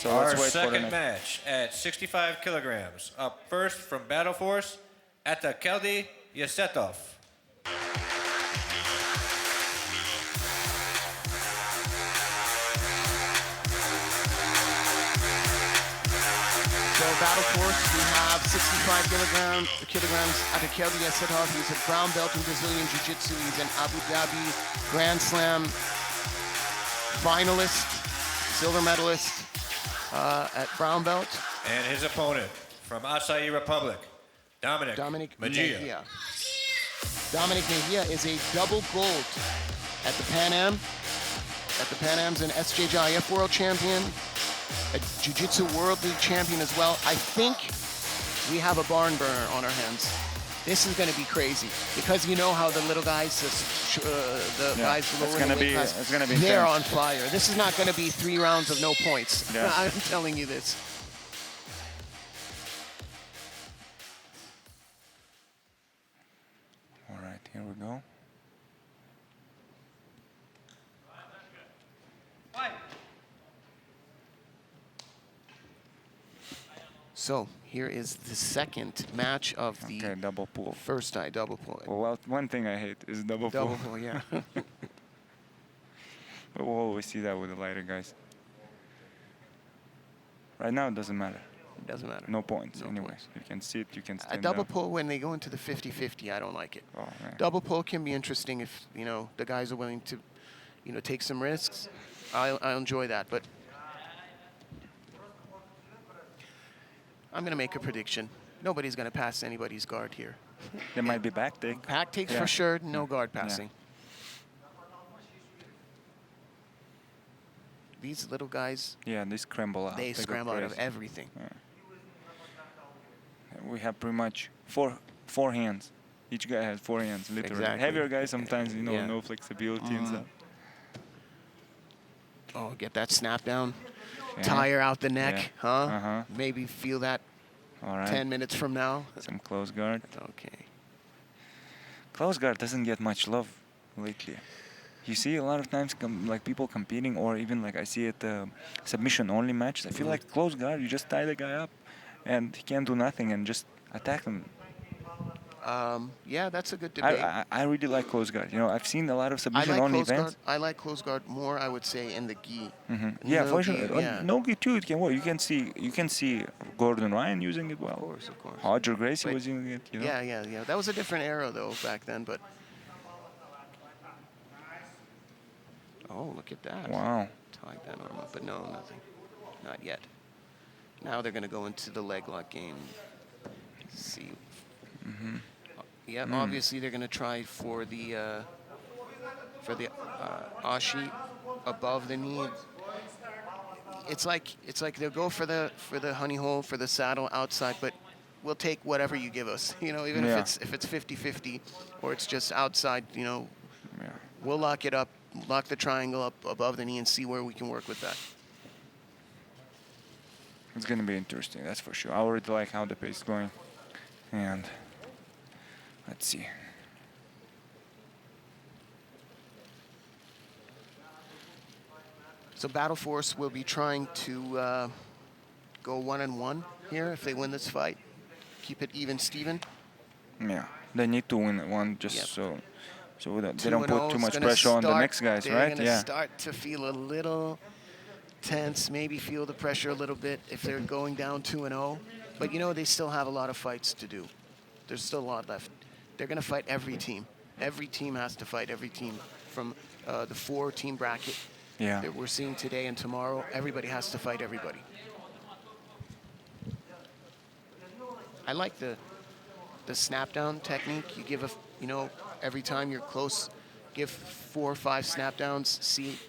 So Our let's wait for the second next. match at 65 kilograms. Up first from Battle Force, Atakeldi, Esetov. So Battle Force, we have 65 kilograms Atakeldi Esetov. He's a brown belt in Brazilian Jiu-Jitsu. He's an Abu Dhabi Grand Slam finalist, silver medalist at brown belt. And his opponent from Acai Republic, Dominic Mejia. Dominic Mejia is a double gold at the Pan Am. At the Pan Am's an SJJIF world champion, a Jiu-Jitsu World League champion as well. I think we have a barn burner on our hands. This is going to be crazy because you know how the little guys, guys lower in the weight class, it's gonna be they're intense. on fire. This is not going to be 3 rounds of no points. Yeah. I'm telling you this. All right, here we go. So here is the second match of the Okay, double pull. first eye double pull. Well, one thing I hate is double Double pull. pull, yeah. But we'll always see that with the lighter guys. Right now, it doesn't matter. It doesn't matter. No points, No anyways. points. You can sit, you can A stand double up. pull when they go into the 50-50, I don't like it. Oh, man. Double pull can be interesting if, you know, the guys are willing to, you know, take some risks. I'll enjoy that, but I'm going to make a prediction. Nobody's going to pass anybody's guard here. There might be back take. Back takes Yeah. for sure, no guard passing. These little guys, Yeah, they scramble out. they go scramble out of crazy. everything. We have pretty much four hands. Each guy has 4 hands, literally. Exactly. Heavier guys sometimes, you know, Yeah. no flexibility and stuff. Oh, get that snap down. Okay. Tire out the neck, Yeah. huh? Uh-huh. Maybe feel that All right. 10 minutes from now. Some close guard. Okay. Close guard doesn't get much love lately. You see a lot of times like people competing, or even like I see at submission only matches. I feel like close guard, you just tie the guy up and he can't do nothing and just attack him. Yeah, that's a good debate. I really like close guard. You know, I've seen a lot of I submission like only close guard. events. I like close guard more, I would say, in the gi. Yeah, No for sure. gi, yeah. No gi too, it can work. You can see Gordon Ryan using it well. Of course. Roger Gracie Wait. was using it. You know? Yeah. That was a different era, though, back then, but... Oh, look at that. Wow. Tied that arm up, but no, nothing. Not yet. Now they're going to go into the leg lock game. Let's see. Yeah, obviously they're going to try for the ashi above the knee. It's like they'll go for the honey hole for the saddle outside, but we'll take whatever you give us. You know, even Yeah. if it's 50-50 or it's just outside. You know, Yeah. we'll lock it up, lock the triangle up above the knee, and see where we can work with that. It's gonna be interesting, that's for sure. I already like how the pace is going. And let's see. So Battle Force will be trying to go 1-1 here if they win this fight. Keep it even, Steven. Yeah, they need to win one just Yep. so that they don't put 2-0 too is much gonna pressure on the start- next guys, they're right? gonna Yeah. start to feel a little tense, maybe feel the pressure a little bit if they're going down 2-0. But you know, they still have a lot of fights to do. There's still a lot left. They're going to fight every team. Every team has to fight every team from the 4-team bracket Yeah. that we're seeing today and tomorrow. Everybody has to fight everybody. I like the snap down technique. You give you know, every time you're close, give 4 or 5 snap downs. See,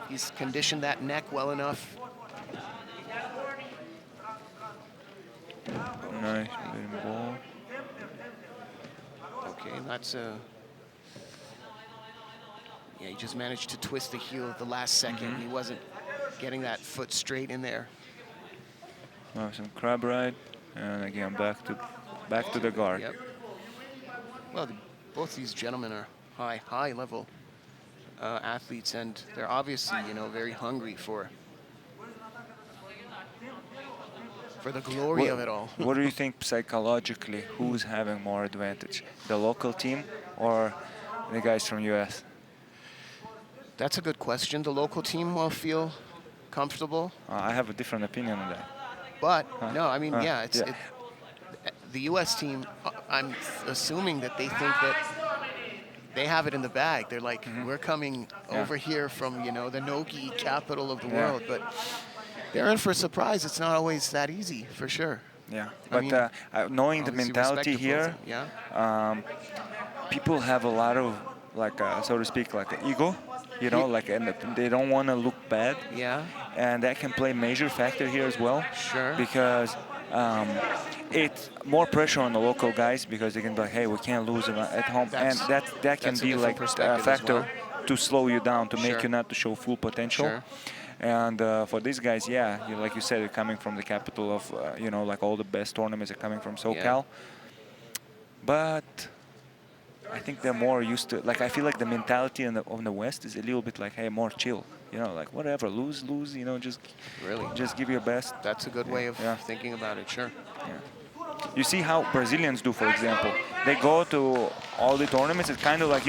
he's conditioned that neck well enough. Nice, little ball. Okay, that's yeah, he just managed to twist the heel at the last second. He wasn't getting that foot straight in there. Oh, some crab ride, and again back to the guard. Yep. Well, both these gentlemen are high level athletes, and they're obviously, you know, very hungry for For the glory of it all. What do you think psychologically? Who's having more advantage, the local team or the guys from US? That's a good question. The local team will feel comfortable, I have a different opinion on that. but no, I mean, yeah, yeah. the U.S. team. I'm assuming that they think that they have it in the bag. They're like, we're coming over here from the Nogi capital of the world, but they're in for a surprise. It's not always that easy, for sure. Yeah, I but mean, knowing the obviously mentality respect the here, yeah. people have a lot of like, so to speak, like an ego, like, and they don't want to look bad. Yeah. And that can play a major factor here as well. Sure. Because it's more pressure on the local guys because they can be like, hey, we can't lose at home, and that can be like a factor to slow you down, to make you not to show full potential. Sure. And for these guys, like you said, they're coming from the capital of, like all the best tournaments are coming from SoCal. But I think they're more used to, like, I feel like the mentality on the West is a little bit like, hey, more chill. Like whatever, lose, just give your best. That's a good way of thinking about it, sure. Yeah. You see how Brazilians do, for example. They go to all the tournaments. It's kind of like,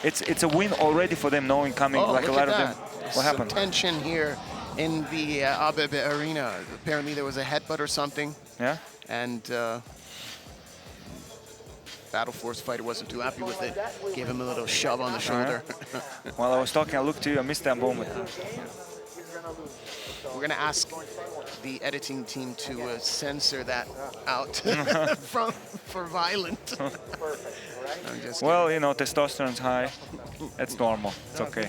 it's a win already for them, knowing coming, like a lot of them. What happened? Some tension here in the ABB arena. Apparently there was a headbutt or something. Yeah? And Battle Force fighter wasn't too happy with it. Gave him a little shove on the shoulder. While I was talking, I looked to you. I missed that moment. We're going to ask the editing team to censor that out for violent. Well, testosterone's high. It's normal. It's okay.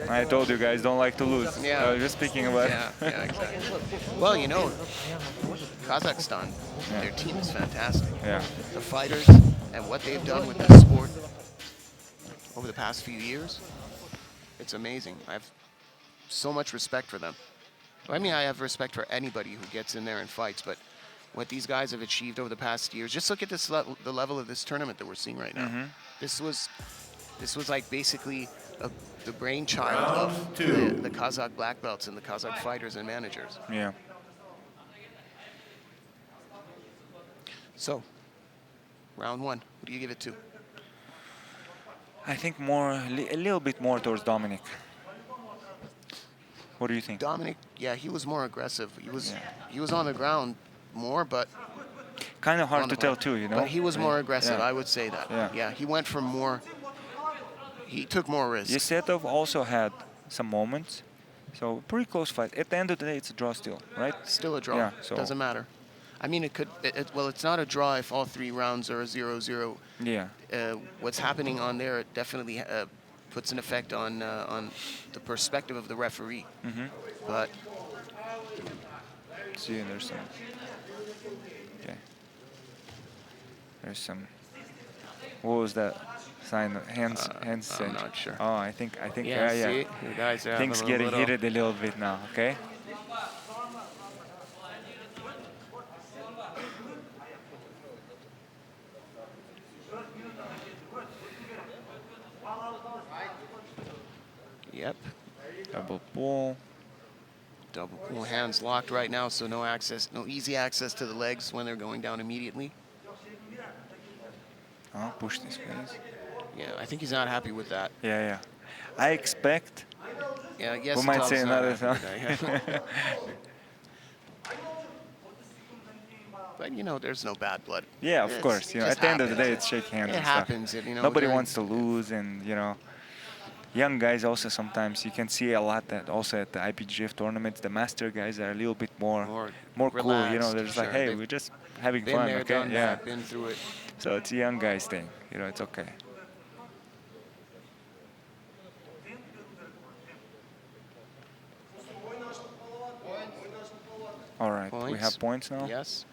I told you guys don't like to lose. Yeah. I was just speaking about yeah, exactly. Well, Kazakhstan, their team is fantastic. Yeah. The fighters and what they've done with this sport over the past few years, it's amazing. I have so much respect for them. I mean, I have respect for anybody who gets in there and fights, but what these guys have achieved over the past years, just look at this the level of this tournament that we're seeing right now. This was like basically the brainchild of the Kazakh black belts and the Kazakh fighters and managers. Yeah. So, round one, who do you give it to? I think a little bit more towards Dominic. What do you think? Dominic, he was more aggressive. He was on the ground more, but kind of hard to tell too, But he was more aggressive. I would say that. Yeah. He went for more. He took more risks. Esetov also had some moments, so pretty close fight. At the end of the day, it's a draw still, right? Still a draw. Yeah, so doesn't matter. I mean, well, it's not a draw if all 3 rounds are 0-0. Yeah. What's happening on there definitely puts an effect on the perspective of the referee. But see, there's some. Okay. There's some. What was that sign? Hands. I'm not sure. Oh, I think. Yeah. See, you guys are things getting heated a little bit now. Okay. Yep. Double pull. Double pull, hands locked right now, so no easy access to the legs when they're going down immediately. Oh, push this face. Yeah, I think he's not happy with that. Yeah. I expect. Yeah, yes. We might say another. But there's no bad blood. Yeah, of course. At the end of the day, it's shake hands. It happens. Nobody wants to lose, and young guys also sometimes you can see a lot that also at the IPGF tournaments, the master guys are a little bit more cool. Relaxed, They're just like, hey, we're just having fun. There, okay, done that, been through it. So it's a young guys thing. It's okay. All right, we have points now. Yes.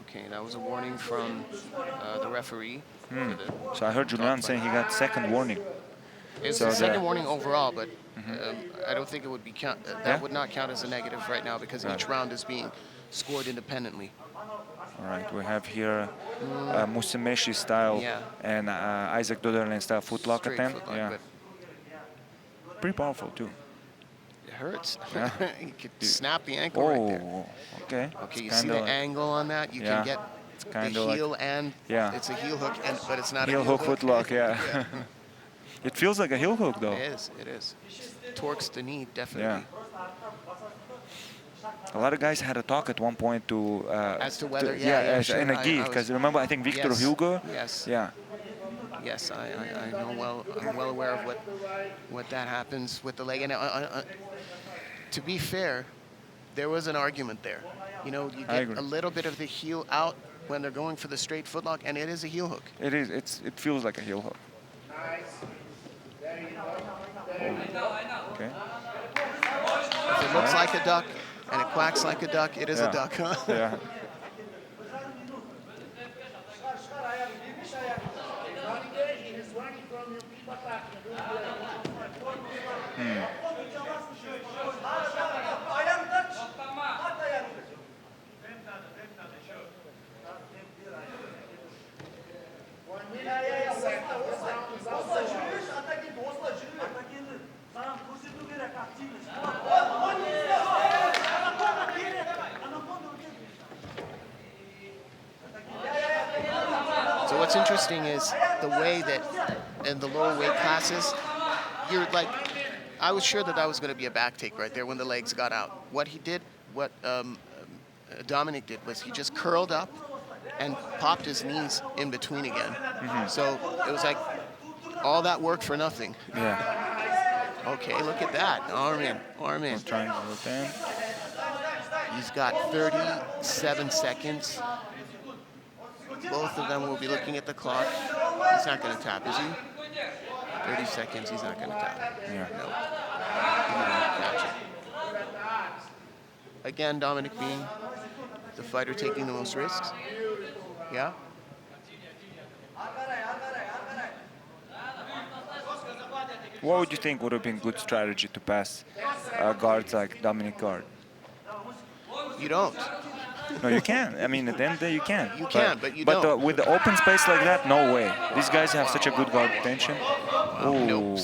Okay, that was a warning from the referee. So I heard Julian saying he got second warning. It's a second warning overall, but I don't think it would be that would not count as a negative right now because each round is being scored independently. All right, we have here Musameshi style Yeah. and AIGA.GLOBAL style footlock Straight attempt. footlock, Yeah, but pretty powerful too. it hurts. Yeah. You could snap the ankle right there. Oh, okay. Okay, It's you see kinda the like- angle on that? You Yeah. can get It's the kinda like- heel and Yeah. it's a heel hook, but it's not Heel a heel hook footlock, yeah. It feels like a heel hook though. It is, it is. Torques the knee, definitely. A lot of guys had a talk at one point to As to whether, in a gi, because remember I think Victor Yes, Hugo. yes. Yeah. Yes, I know well. I'm well aware of what that happens with the leg. And to be fair, there was an argument there. You know, you I get agree. a little bit of the heel out when they're going for the straight footlock, and it is a heel hook. It is. It feels like a heel hook. Okay. If it looks like a duck and it quacks like a duck, it is a Yeah. duck, huh? Yeah. So what's interesting is the way that in the lower weight classes, you're like, I was sure that that was going to be a back take right there when the legs got out. What he did, what Dominic did was he just curled up and popped his knees in between again. So it was like all that work for nothing. Yeah. Okay, look at that. Arm in, arm in. Triangle with them. He's got 37 seconds. Both of them will be looking at the clock. He's not going to tap, is he? 30 seconds, he's not going to tap. Yeah. No. Gotcha. Again, Dominic being the fighter taking the most risks. Yeah? What would you think would have been good strategy to pass guards like Dominic guard? You don't. No, you can. I mean, at the end of the day, you can. You can, but you But don't. with the open space like that, no way. These guys have such a good guard retention. Ooh. Nope.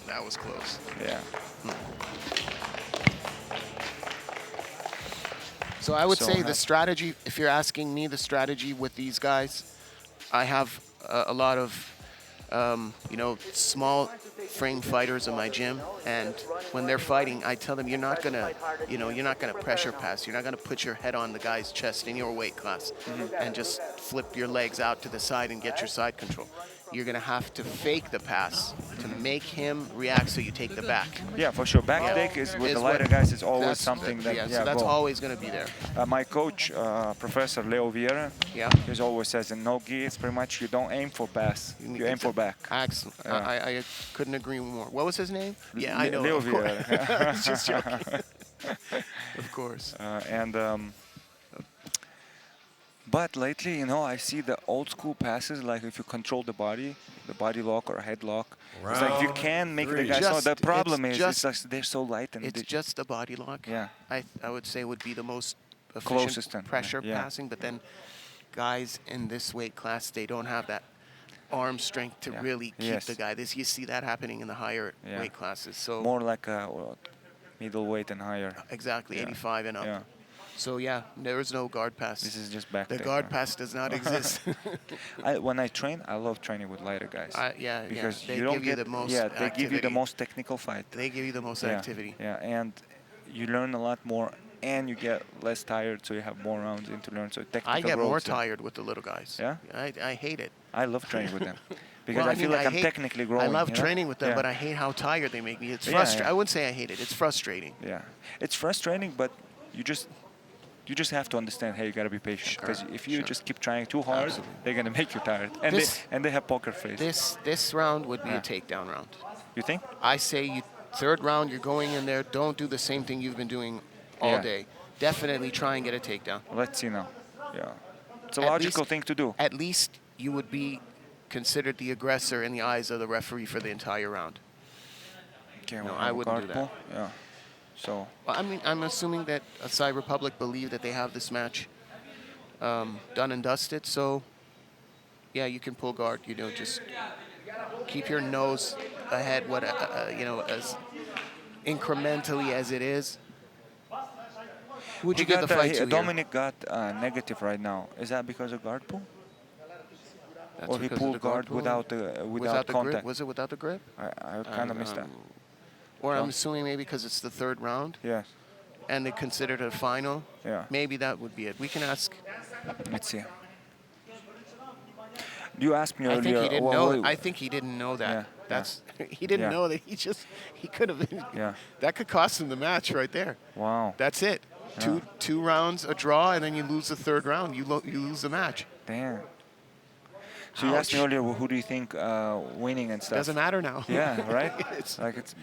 That was close. Yeah. So I would So say have- the strategy, if you're asking me the strategy with these guys, I have a lot of, small frame fighters in my gym, and when they're fighting, I tell them you're not gonna pressure pass. You're not gonna put your head on the guy's chest in your weight class and just flip your legs out to the side and get your side control. You're gonna have to fake the pass to make him react, so you take the back. Yeah, for sure. Back Yeah. take is with Is the what- lighter guys is always That's- something that so that's go. always gonna be there. My coach, Professor Leo Vieira, Yeah. he always says in no gi, it's pretty much you don't aim for pass, you aim for back. Excellent. Yeah. I couldn't agree more. What was his name? Yeah, I know. Leo Of course. Vieira. I was just joking. Of course. But lately, I see the old school passes, like if you control the body lock or head lock. It's like if you can make the guy slow. The problem is it's like they're so light and It's just the body lock. Yeah. I would say would be the most Closest efficient then, pressure yeah. passing, but then guys in this weight class, they don't have that arm strength to Yeah. really keep Yes. the guy. You see that happening in the higher Yeah. weight classes. So more like middleweight and higher. exactly, Yeah. 85 and up. Yeah. So yeah, there is no guard pass. This is just back The take, guard huh? pass does not exist. When I train, I love training with lighter guys. Because They you don't give you get, the most they give you the activity. most technical fight. They give you the most Yeah, activity. Yeah, and you learn a lot more, and you get less tired, so you have more rounds in to learn. So technical I get more growth, tired with the little guys. Yeah? I hate it. I love training with them because Well, I feel mean, like I'm hate- technically growing. I love you know? training with them, Yeah. but I hate how tired they make me. It's Yeah, frustrating. yeah. I wouldn't say I hate it. It's frustrating. Yeah, it's frustrating, but you just have to understand. Hey, you gotta be patient because if you sure. just keep trying too hard, Absolutely. they're gonna make you tired, and This- they have poker face. This round would be Yeah. a takedown round. You think? I say third round, you're going in there. Don't do the same thing you've been doing all Yeah. day. Definitely try and get a takedown. Let's see now. Yeah, it's a At logical least- thing to do. At least you would be considered the aggressor in the eyes of the referee for the entire round. Okay, No, we'll I have a wouldn't guard do that. pull. Yeah. So Well, I mean, I'm assuming that Asai Republic believe that they have this match done and dusted. So, yeah, you can pull guard. You know, just keep your nose ahead. You know, as incrementally as it is. Who'd you give the fight to here? Dominic got negative right now. Is that because of guard pull? That's Or he because of pulled the guard pull? without the contact? grip? Was it without the grip? I kind of missed that. Or No. I'm assuming maybe because it's the third round Yes. and they considered it a final. Yeah. Maybe that would be it. We can ask. Let's see. You asked me I earlier. think he didn't well, know. I think he didn't know that. Yeah, That's he didn't yeah. know that. He could have. Yeah. That could cost him the match right there. Wow. That's it. Yeah. Two rounds, a draw, and then you lose the third round. You lose the match. Damn. So you asked me Ouch. earlier, who do you think winning and stuff? Doesn't matter now. Yeah, right.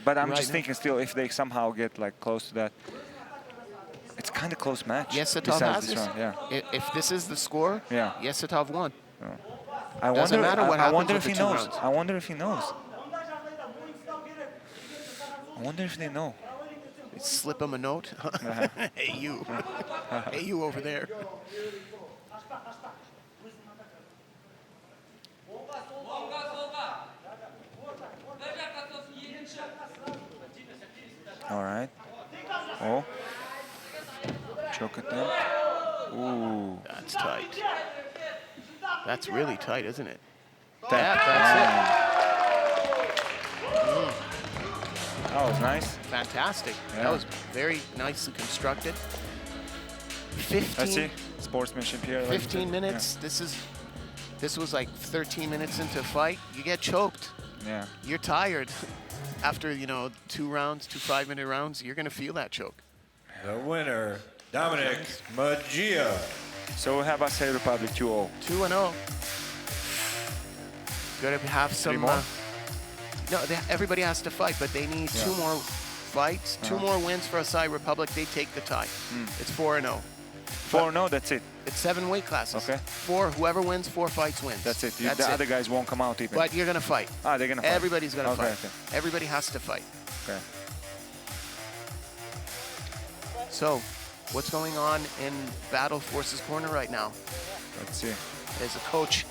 But I'm Right just now. thinking still, if they somehow get like close to that, it's kind of close match. Yes, Esetov besides has this this. round, yeah. If this is the score, Yeah. Esetov won. I Doesn't wonder. matter what I happens wonder with if he the 2 knows. rounds. I wonder if he knows. I wonder if they know. Slip him a note. Hey you. Hey you over there. All right. Oh. Choke attempt. Ooh. That's tight. That's really tight, isn't it? That was nice. Fantastic. Yeah. That was very nicely constructed. I see. Sportsmanship here. 15 minutes. This was like 13 minutes into a fight. You get choked. Yeah. You're tired. After, 2 rounds, 2 5-minute rounds, you're going to feel that choke. The winner, Dominic Mejia. So we have Asai Republic 2-0. 2-0. Got to have some. 3 more? No, everybody has to fight, but they need 2 more fights, 2 more wins for Asai Republic. They take the tie. It's 4-0. 4-0, that's it. It's 7 weight classes. Okay. 4, whoever wins 4 fights wins. That's it. That's The it. other guys won't come out even. But you're gonna fight. They're gonna fight. Everybody's gonna Okay, fight. Everybody has to fight. Okay. So, what's going on in Battle Forces Corner right now? Let's see. There's a coach